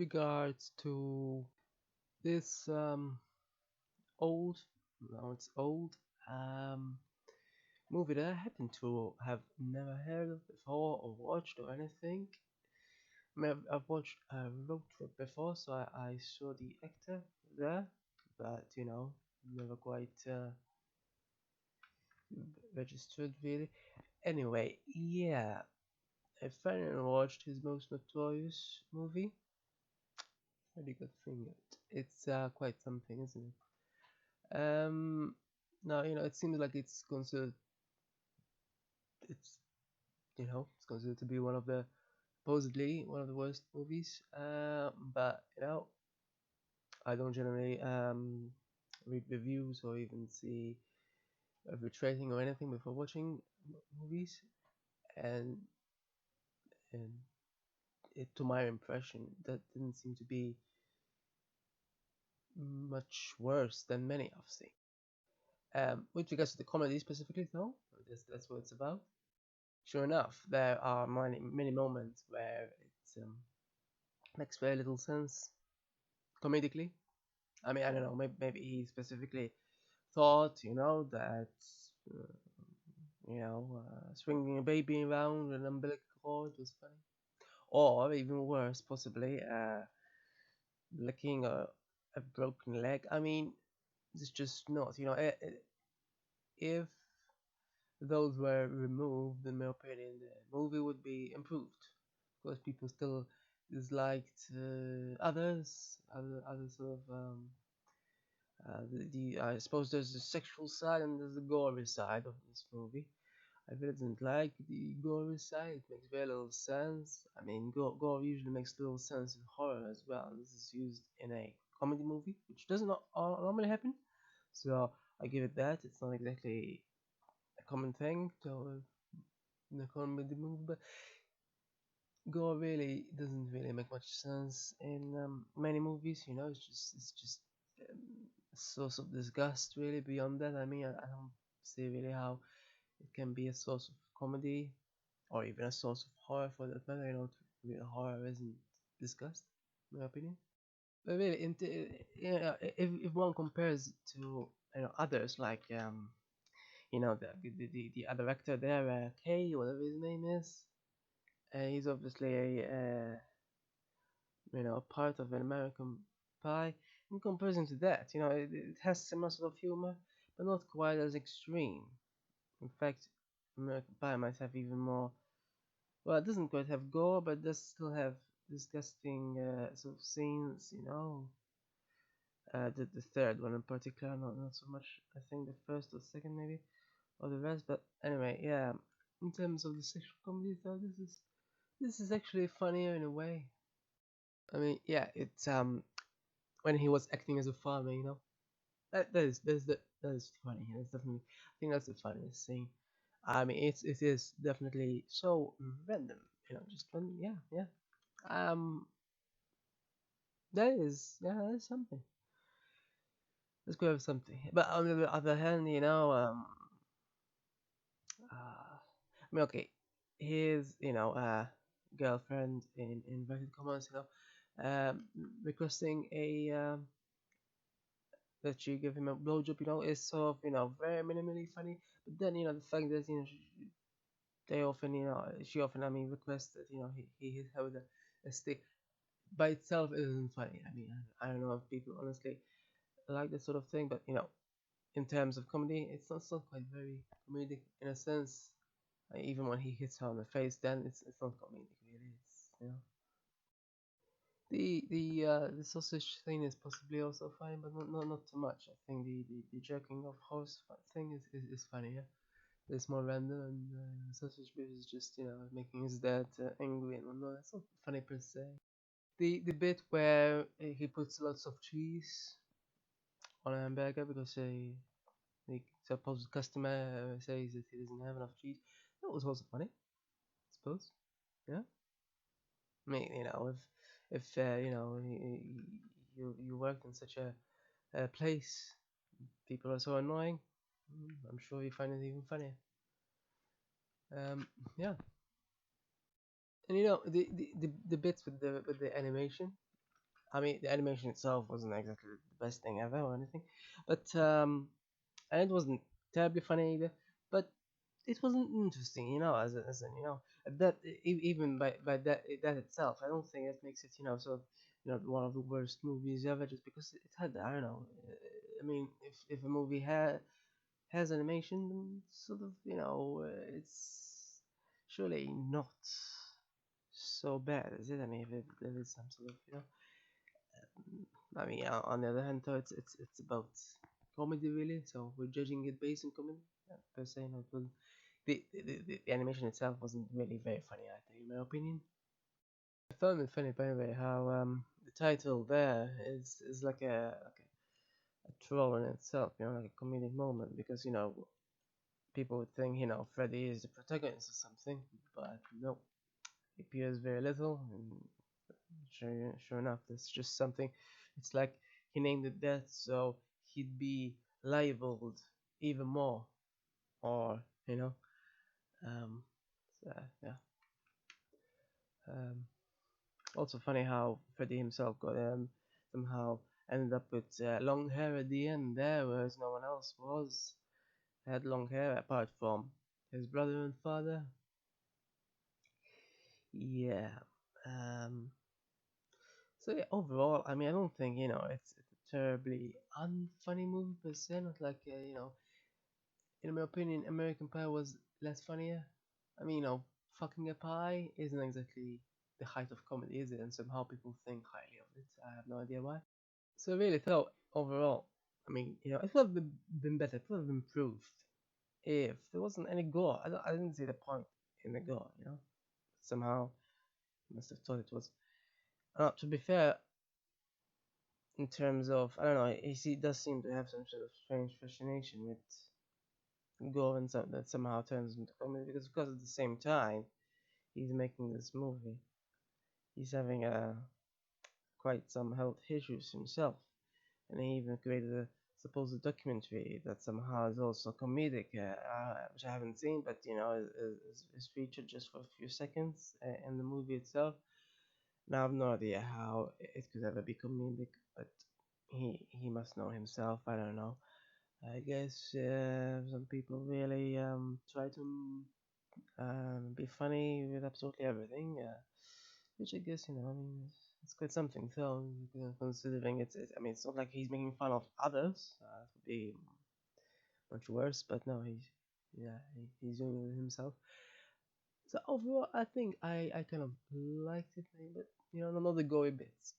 regards to this old, no, it's old um, movie that I happen to have never heard of before or watched or anything. I mean, I've watched Road Trip before, so I saw the actor there, but never quite registered really. Anyway, yeah, I finally watched his most notorious movie, Freddy Got Fingered. It's quite something, isn't it? Now it seems like it's it's considered to be one of the supposedly one of the worst movies. But I don't generally read reviews or even see a rating or anything before watching movies, and and to my impression, that didn't seem to be much worse than many I've seen. With regards to the comedy specifically, though, that's what it's about. Sure enough, there are many moments where it makes very little sense comedically. I mean, I don't know, maybe he specifically thought, that swinging a baby around with an umbilical cord was funny, or even worse, possibly licking a broken leg. I mean, it's just not. If those were removed, in my opinion, the movie would be improved. Of course, people still disliked other sort of I suppose there's the sexual side and there's the gory side of this movie. I really didn't like the gory side. It makes very little sense. I mean, gore usually makes little sense in horror as well. This is used in a comedy movie, which does not normally happen. So I give it that. It's not exactly a common thing to in a comedy movie, but gore really doesn't really make much sense in many movies. It's just um, a source of disgust. Really, beyond that, I mean, I don't see really how it can be a source of comedy or even a source of horror for that matter. Real horror isn't disgust, in my opinion. But really, if one compares to others like the other actor there, Kay, whatever his name is, he's obviously a part of an American Pie. In comparison to that, it has similar sort of humor, but not quite as extreme. In fact, American Pie might have even more. Well, it doesn't quite have gore, but does still have disgusting sort of scenes. The third one in particular, not so much. I think the first or second maybe, or the rest. But anyway, yeah. In terms of the sexual comedy, though, this is actually funnier in a way. I mean, yeah, it's when he was acting as a farmer, that is funny. That's definitely, I think that's the funniest thing. I mean, it is definitely so random, just random. Yeah, yeah. Um, that is something. Let's go with something. But on the other hand, I mean, okay, his girlfriend in inverted commas, requesting a that she give him a blowjob, is sort of very minimally funny. But then the fact that they often she often requests that he hit her with a stick by itself isn't funny. I mean, I don't know if people honestly like that sort of thing, but in terms of comedy, it's not quite very comedic in a sense. Even when he hits her on the face, then it's not comedic really. It's the sausage thing is possibly also fine, but not too much. I think the jerking off horse thing is funny. Yeah, it's more random, and sausage bit is just making his dad angry and whatnot. That's not funny per se. The bit where he puts lots of cheese on a hamburger because the supposed customer says that he doesn't have enough cheese. That was also funny, I suppose. Yeah, I mean, if you worked in such a place, people are so annoying. I'm sure you find it even funnier. Yeah, and the bits with the animation. I mean, the animation itself wasn't exactly the best thing ever or anything, but and it wasn't terribly funny either. But it wasn't interesting, that even by that itself, I don't think it makes it, sort of, one of the worst movies ever, just because it had, I don't know. I mean, if a movie has animation, then sort of, it's surely not so bad, is it? I mean, if there is some sort of, I mean, on the other hand, though, it's about comedy, really. So we're judging it based on comedy, per se. Not well, the animation itself wasn't really very funny, I think, in my opinion. I found it funny, by the way, how the title there is like a troll in itself, like a comedic moment, because people would think Freddy is the protagonist or something, but no, he appears very little, and sure enough, that's just something. It's like he named it death, so he'd be labeled even more, or um, yeah. Um, Also funny how Freddy himself got somehow ended up with long hair at the end there, whereas no one else had long hair apart from his brother and father. Yeah. Um, so yeah, overall, I mean, I don't think it's a terribly unfunny movie per se. Not like in my opinion, American Pie was less funnier. I mean, fucking a pie isn't exactly the height of comedy, is it? And somehow people think highly of it. I have no idea why. So I really thought overall, I mean, it would have been better, it would have improved if there wasn't any gore. I didn't see the point in the gore, Somehow, I must have thought it was. To be fair, in terms of, I don't know, he does seem to have some sort of strange fascination with gore and something that somehow turns into comedy, because at the same time, he's making this movie. He's having quite some health issues himself, and he even created a supposed documentary that somehow is also comedic, which I haven't seen, but is featured just for a few seconds in the movie itself. Now I have no idea how it could ever be comedic, but he must know himself. I don't know. I guess some people really try to be funny with absolutely everything, which I guess I mean, it's quite something. So considering I mean, it's not like he's making fun of others. It would be much worse. But no, yeah, he's doing it himself. So overall, I think I kind of liked it, but not the gory bits.